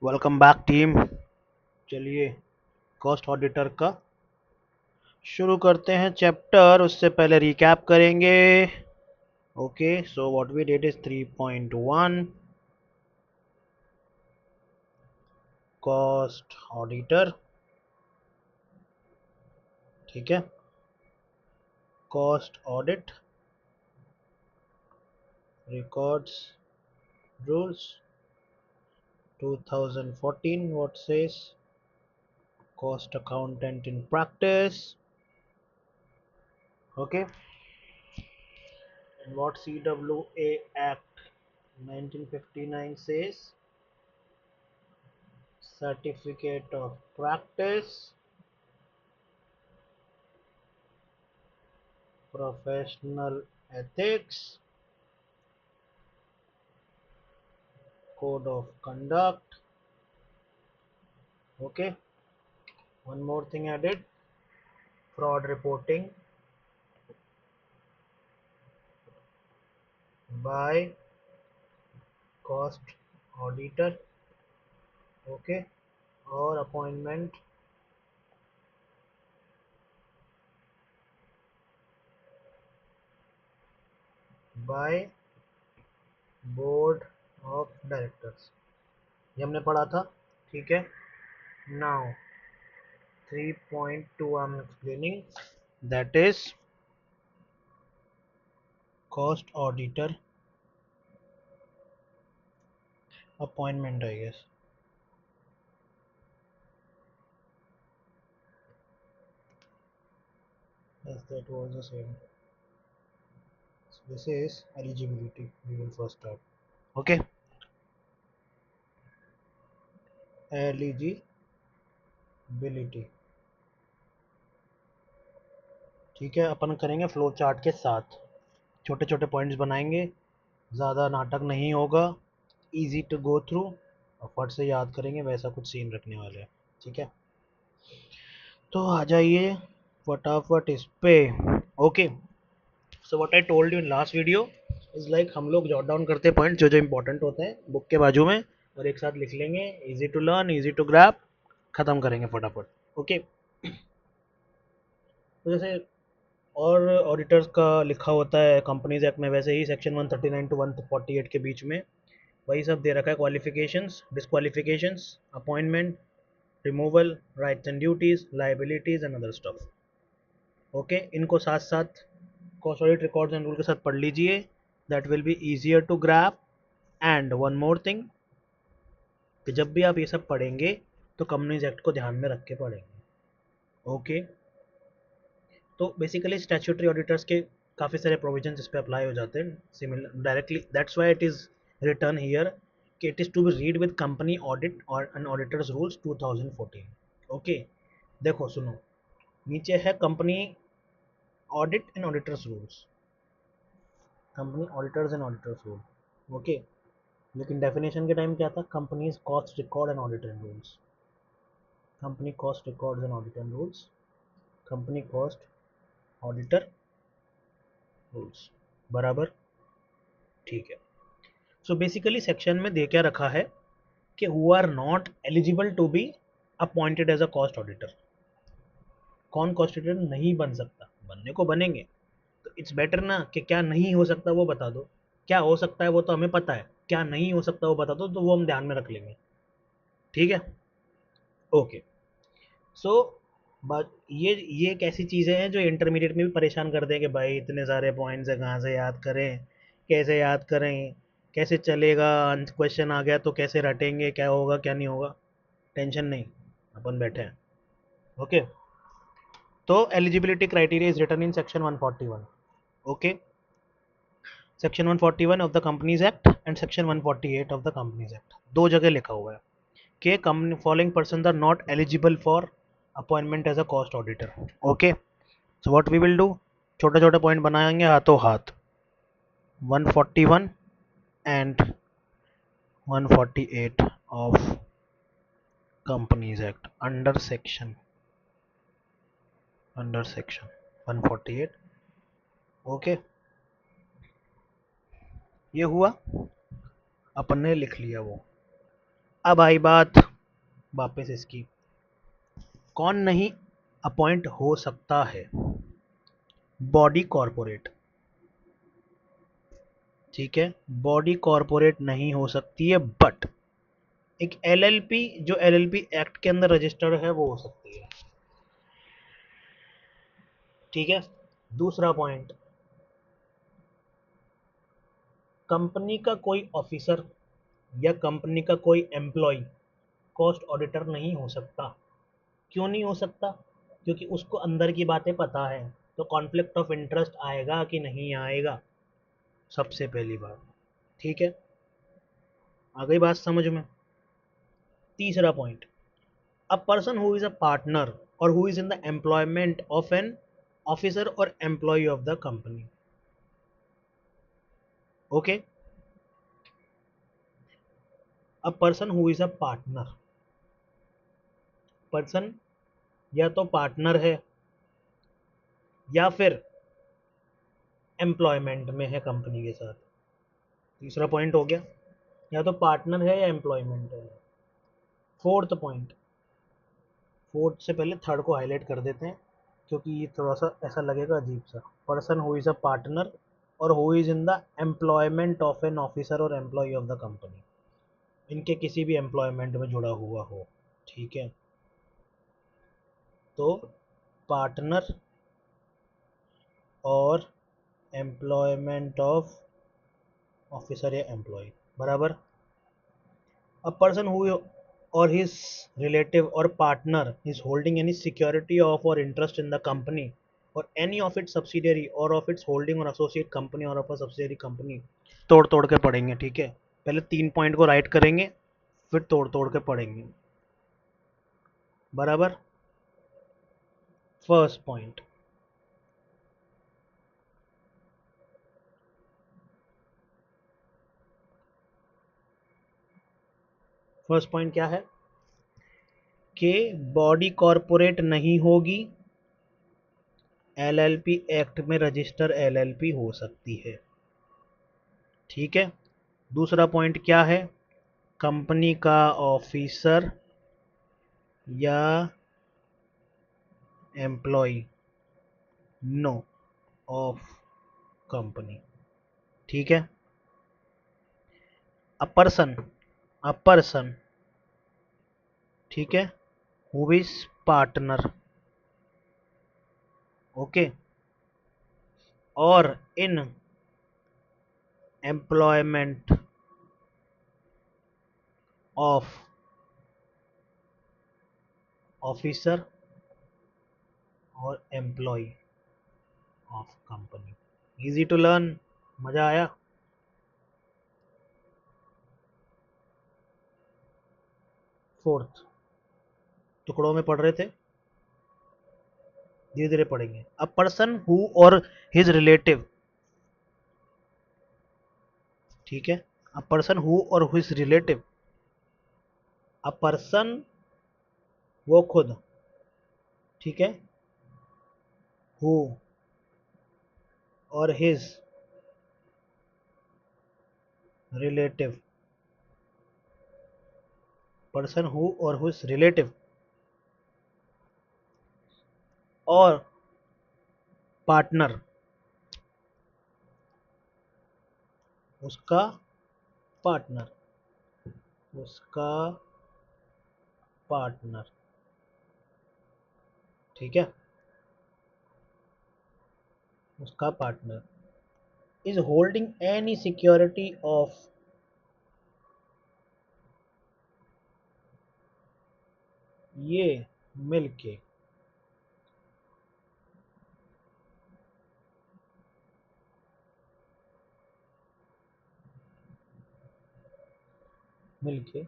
Welcome back team. चलिए cost auditor का शुरू करते हैं चैप्टर। उससे पहले रिकैप करेंगे। Okay, so what we did is 3.1 cost auditor. ठीक है, cost audit records rules 2014 what says cost accountant in practice. Okay, and what CWA Act 1959 says certificate of practice, professional ethics, code of conduct. Okay, one more thing added, fraud reporting by cost auditor. Okay, or appointment by board of directors, ये हमने पढ़ा था। ठीक है, now 3.2 I'm explaining, that is cost auditor appointment, I guess. Yes, that was the same. So this is eligibility. We will first start. Okay, eligibility. ठीक है, अपन करेंगे flow chart के साथ, छोटे छोटे पॉइंट्स बनाएंगे, ज़्यादा नाटक नहीं होगा, इजी टू गो थ्रू, और फट से याद करेंगे, वैसा कुछ सीन रखने वाले हैं। ठीक है, तो आ जाइए फटाफट इस पे। Okay, so what I told you in last video is like, हम लोग जॉट डाउन करते हैं पॉइंट जो जो इंपॉर्टेंट होते हैं बुक के बाजू में, और एक साथ लिख लेंगे, easy to learn, easy to grab, खत्म करेंगे फटाफट। ओके, तो जैसे और ऑडिटर्स का लिखा होता है कंपनीज एक्ट में, वैसे ही सेक्शन 139 टू 148 के बीच में वही सब दे रखा है, qualifications, disqualifications, appointment, removal, rights and duties, liabilities and other stuff. Okay, इनको साथ साथ cost audit records and rule के साथ पढ़ लीजिए, that will be easier to grab. And one more thing, कि जब भी आप ये सब पढ़ेंगे तो कंपनीज एक्ट को ध्यान में रख के पढ़ेंगे। ओके, तो बेसिकली स्टैट्यूटरी ऑडिटर्स के काफ़ी सारे प्रोविजन इस पे अप्लाई हो जाते हैं similar directly, that's why it is written here कि it is to be read with company audit और एन ऑडिटर्स रूल्स 2014। ओके, देखो सुनो, नीचे है company audit and auditors rules, company auditors and auditors rule. Okay, लेकिन definition के time क्या था, companies cost record and audit and rules, company cost records and audit and rules, company cost auditor rules, बराबर। ठीक है, so basically section में दे क्या रखा है कि who are not eligible to be appointed as a cost auditor, कौन cost auditor नहीं बन सकता, बनने को बनेंगे, तो इट्स बेटर ना कि क्या नहीं हो सकता वो बता दो, क्या हो सकता है वो तो हमें पता है, क्या नहीं हो सकता वो बता दो, तो वो हम ध्यान में रख लेंगे। ठीक है, ओके, सो बट ये एक ऐसी चीज़ें हैं जो इंटरमीडिएट में भी परेशान कर दें कि भाई इतने सारे पॉइंट्स हैं, कहाँ से याद करें, कैसे याद करें, कैसे चलेगा, क्वेश्चन आ गया तो कैसे रटेंगे, क्या होगा क्या नहीं होगा। टेंशन नहीं, अपन बैठे हैं। ओके, तो eligibility criteria is written in section 141। Okay, section 141 of the companies act and section 148 of the companies act, दो जगह लिखा हुआ है कि company following person are not eligible for appointment as a cost auditor. Okay, so what we will do, छोटे छोटे point बनाएंगे हाथों हाथ, 141 and 148 of companies act under section 148। Okay, ये हुआ, अपन ने लिख लिया वो। अब आई बात वापस इसकी, कौन नहीं अपॉइंट हो सकता है? बॉडी कॉरपोरेट, ठीक है, बॉडी कॉरपोरेट नहीं हो सकती है, बट एक एलएलपी जो एलएलपी एक्ट के अंदर रजिस्टर्ड है वो हो सकती है। ठीक है। दूसरा पॉइंट, कंपनी का कोई ऑफिसर या कंपनी का कोई एम्प्लॉय कॉस्ट ऑडिटर नहीं हो सकता। क्यों नहीं हो सकता? क्योंकि उसको अंदर की बातें पता है, तो कॉन्फ्लिक्ट ऑफ इंटरेस्ट आएगा कि नहीं आएगा, सबसे पहली बात। ठीक है, आ गई बात समझ में? तीसरा point, a person who is a partner और who is in the employment of an officer और employee of the company. Okay, a person who is a partner, person या तो पार्टनर है या फिर एम्प्लॉयमेंट में है कंपनी के साथ। तीसरा पॉइंट हो गया, या तो पार्टनर है या एम्प्लॉयमेंट है। फोर्थ पॉइंट, फोर्थ से पहले थर्ड को हाईलाइट कर देते हैं क्योंकि ये थोड़ा सा ऐसा लगेगा अजीब सा। Person who is a partner और who is in the employment of an officer और एम्प्लॉय ऑफ द कंपनी, इनके किसी भी एम्प्लॉयमेंट में जुड़ा हुआ हो। ठीक है, तो पार्टनर और एम्प्लॉयमेंट ऑफ ऑफिसर या एम्प्लॉय बराबर। A person who or his relative or partner is holding any security of or interest in the company or any of its subsidiary or of its holding or associate company or of a subsidiary company। तोड़ तोड़ के पढ़ेंगे, ठीक है, पहले 3 point को right करेंगे फिर तोड़ तोड़ के पढ़ेंगे, बराबर। फर्स्ट पॉइंट, फर्स्ट पॉइंट क्या है कि बॉडी कॉरपोरेट नहीं होगी, एलएलपी एक्ट में रजिस्टर एलएलपी हो सकती है। ठीक है। दूसरा पॉइंट क्या है, कंपनी का ऑफिसर या एम्प्लॉय नो ऑफ कंपनी। ठीक है। अ पर्सन, अ पर्सन, ठीक है, who is partner, okay, or in employment of officer और employee of company. Easy to learn, मजा आया? फोर्थ, टुकड़ों में पढ़ रहे थे, धीरे धीरे पढ़ेंगे। अ पर्सन हु और हिज रिलेटिव, ठीक है, अ पर्सन हु और हिज रिलेटिव, अ पर्सन वो खुद, ठीक है, हु और his relative, person who or whose relative or partner, उसका पार्टनर, उसका पार्टनर, ठीक है, उसका partner is holding any security of, ये मिलके, मिलके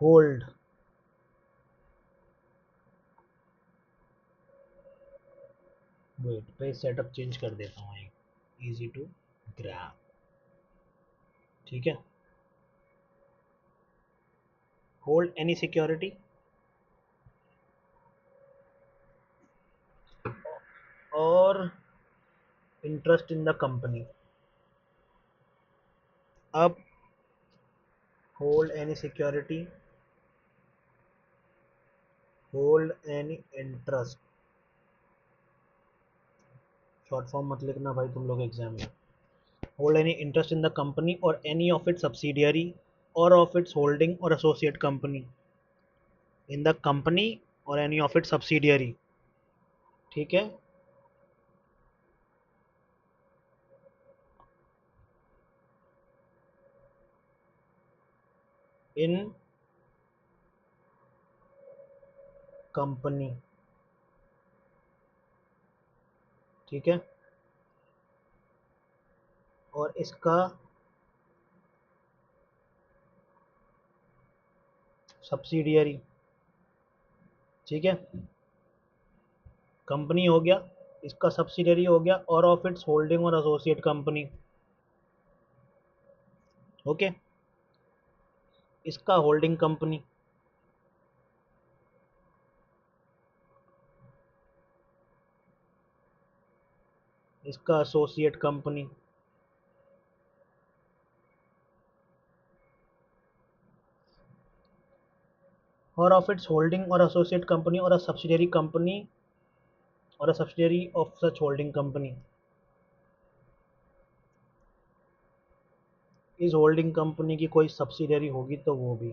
होल्ड, वेट पे सेटअप चेंज कर देता हूँ, इजी टू ग्रैब, ठीक है, होल्ड एनी सिक्योरिटी और इंटरेस्ट इन द कंपनी। अब hold any security, hold any interest, short form मत लिखना भाई तुम लोग एग्जाम में, hold any interest in the company or any of its subsidiary or of its holding or associate company, in the company or any of its subsidiary, ठीक है, इन company, ठीक है, और इसका सब्सिडियरी, ठीक है, कंपनी हो गया, इसका सब्सिडियरी हो गया, और ऑफ इट्स होल्डिंग और एसोसिएट कंपनी, ओके, इसका होल्डिंग कंपनी, इसका एसोसिएट कंपनी, और ऑफ इट्स होल्डिंग और एसोसिएट कंपनी और अ सब्सिडियरी कंपनी और अ subsidiary of such holding company, इस होल्डिंग कंपनी की कोई सब्सिडियरी होगी तो वो भी,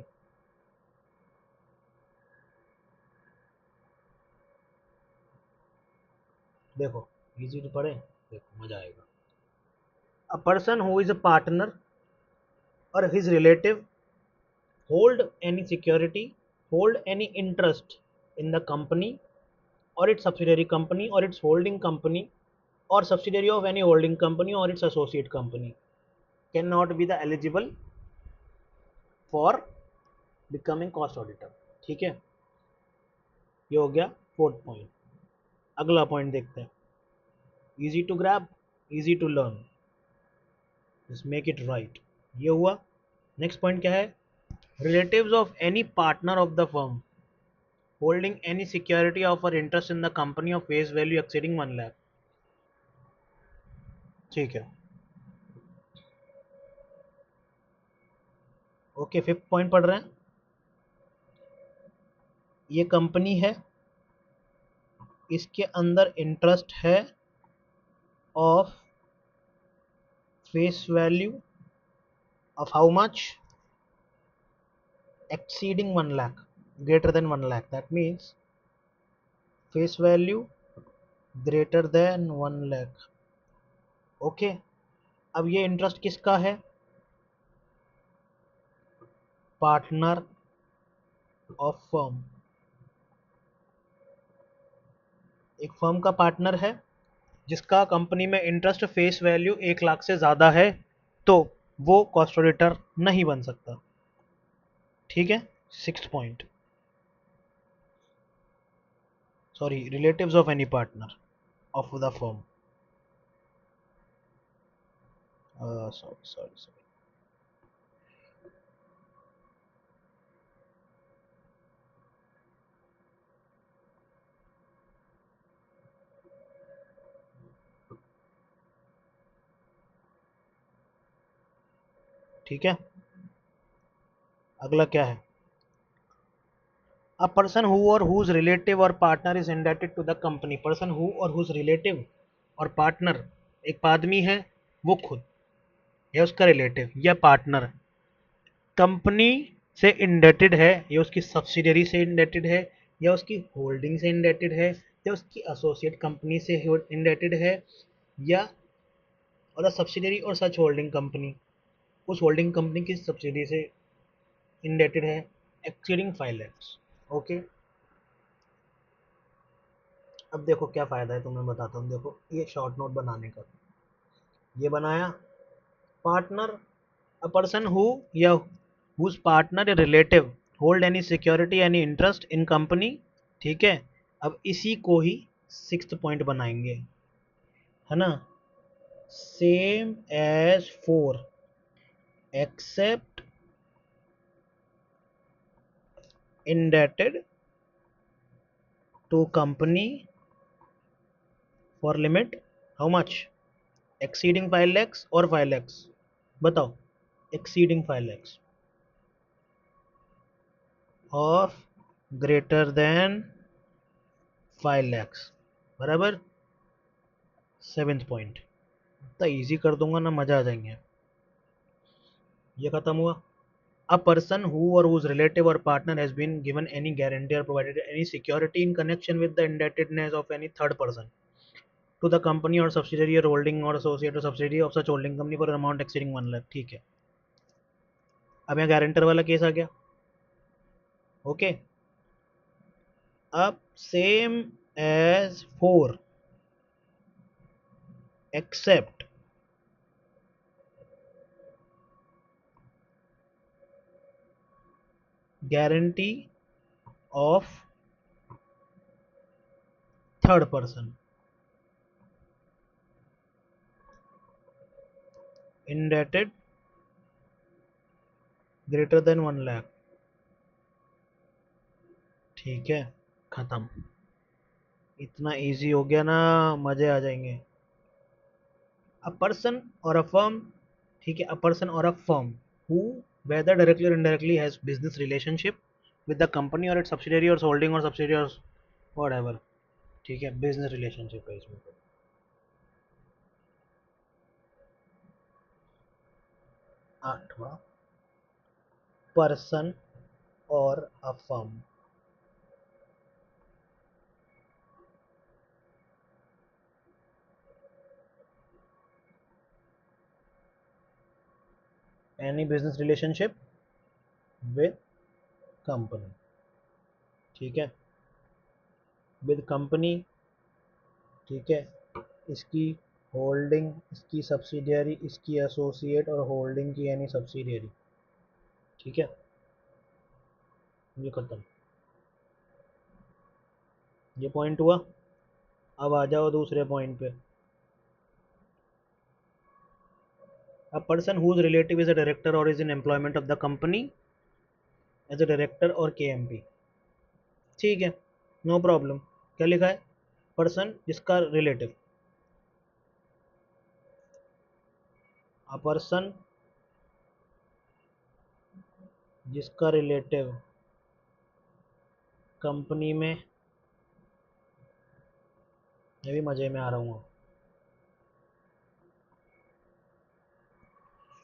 देखो इजी तो पढ़े, देखो मजा आएगा। A person who is a partner और his relative hold any security, hold any interest in the company or its subsidiary company or its holding company or subsidiary of any holding company or its associate company cannot be the eligible for becoming cost auditor, ठीक है, ये हो गया fourth point. अगला point देखते हैं, easy to grab, easy to learn, just make it right, ये हुआ। नेक्स्ट पॉइंट क्या है, relatives of any partner of the firm holding any security of or interest in the company of face value exceeding 1 lakh, ठीक है, okay, fifth point पढ़ रहे हैं, ये कंपनी है, इसके अंदर इंटरेस्ट है of face value of how much, exceeding 1 lakh, greater than 1 lakh, that means face value greater than 1 lakh, okay. अब ये इंटरेस्ट किसका है, पार्टनर ऑफ फर्म, एक फर्म का पार्टनर है जिसका कंपनी में इंटरेस्ट फेस वैल्यू 1 लाख से ज़्यादा है, तो वो कॉस्ट ऑडिटर नहीं बन सकता, ठीक है। Sixth point, sorry, relatives of any partner of the firm, sorry sorry sorry, ठीक है। अगला क्या है, a person who or whose relative or partner is indebted to the company, person who or whose relative or partner, एक आदमी है वो खुद या उसका रिलेटिव या पार्टनर कंपनी से इंडेटेड है, या उसकी सब्सिडरी से इंडेटेड है, या उसकी होल्डिंग से इंडेटेड है, या उसकी एसोसिएट कंपनी से इंडेटेड है, या और सब्सिडरी और सच होल्डिंग कंपनी उस होल्डिंग कंपनी की सब्सिडी से इंडेटेड है एक्सीडिंग 5 lakhs, ओके। अब देखो क्या फ़ायदा है, तुम्हें बताता हूँ, देखो ये शॉर्ट नोट बनाने का, ये बनाया, पार्टनर, अ पर्सन हु या हुज पार्टनर या relative hold any security any interest in company, ठीक है। अब इसी को ही सिक्स्थ पॉइंट बनाएंगे, है ना, same as four except indebted to company for limit how much, exceeding 5 lakhs और 5 lakhs, बताओ, exceeding 5 lakhs, of greater than 5 lakhs, बराबर 7th पॉइंट। इतना ईजी कर दूंगा ना, मजा आ जाएंगे। ये खत्म हुआ। A person who or whose relative or partner has been given any guarantee or provided any security in connection with the indebtedness of any third person to the company or subsidiary or holding or associate or subsidiary of such holding company for an amount exceeding 1 lakh। ठीक है, अब यहाँ guarantor वाला case आ गया। Okay, अब same as 4 except guarantee of third person indebted greater than 1 lakh. ठीक है, खत्म। इतना इजी हो गया ना, मजे आ जाएंगे। अ पर्सन और अ फर्म, ठीक है, अ पर्सन और a firm who whether directly or indirectly has business relationship with the company or its subsidiary or holding or subsidiary or whatever। ठीक है, बिजनेस रिलेशनशिप है इसमें। 8वां, पर्सन और a firm any business relationship with company. ठीक है, with company. ठीक है, इसकी होल्डिंग, इसकी सब्सिडियरी, इसकी एसोसिएट और होल्डिंग की यानी सब्सिडियरी। ठीक है, ये खत्म। ये पॉइंट हुआ। अब आ जाओ दूसरे पॉइंट पे। A person whose relative is a director और is in employment of the company as a director और केएमपी। ठीक है, नो प्रॉब्लम। क्या लिखा है? पर्सन जिसका रिलेटिव, अ पर्सन जिसका रिलेटिव कंपनी में, ये भी मजे में आ रहा हूँ,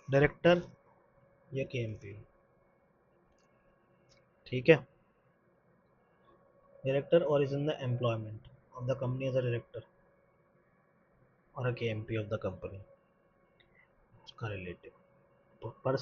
डायरेक्टर या केएमपी। ठीक है, डायरेक्टर और is in the employment of the company as a director or a KMP of the company, उसका रिलेटिव। पर्सन